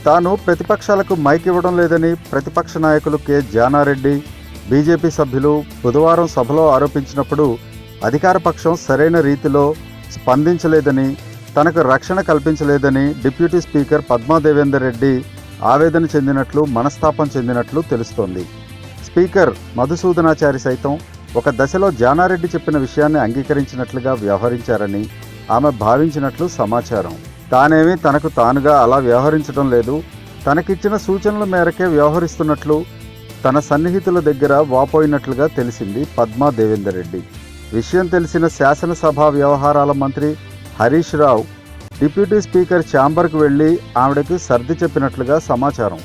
తాను ప్రతిపక్షాలకు మైక్ ఇవ్వడం లేదని ప్రతిపక్ష నాయకులు కె జానారెడ్డి, బీజేపీ సభ్యులు బుధవారం సభలో ఆరోపించినప్పుడు అధికార పక్షం సరైన రీతిలో స్పందించలేదని, తనకు రక్షణ కల్పించలేదని డిప్యూటీ స్పీకర్ పద్మా దేవేందర్ రెడ్డి ఆవేదన చెందినట్లు, మనస్తాపం చెందినట్లు తెలుస్తోంది. స్పీకర్ మధుసూదనాచారి సైతం ఒక దశలో జానారెడ్డి చెప్పిన విషయాన్ని అంగీకరించినట్లుగా వ్యవహరించారని ఆమె భావించినట్లు సమాచారం. తానేమీ తనకు తానుగా అలా వ్యవహరించడం లేదు, తనకిచ్చిన సూచనల మేరకే వ్యవహరిస్తున్నట్లు తన సన్నిహితుల దగ్గర వాపోయినట్లుగా తెలిసింది పద్మా దేవేందర్ రెడ్డి. విషయం తెలిసిన శాసనసభ వ్యవహారాల మంత్రి హరీష్ రావు డిప్యూటీ స్పీకర్ ఛాంబర్కు వెళ్లి ఆవిడకు సర్ది చెప్పినట్లుగా సమాచారం.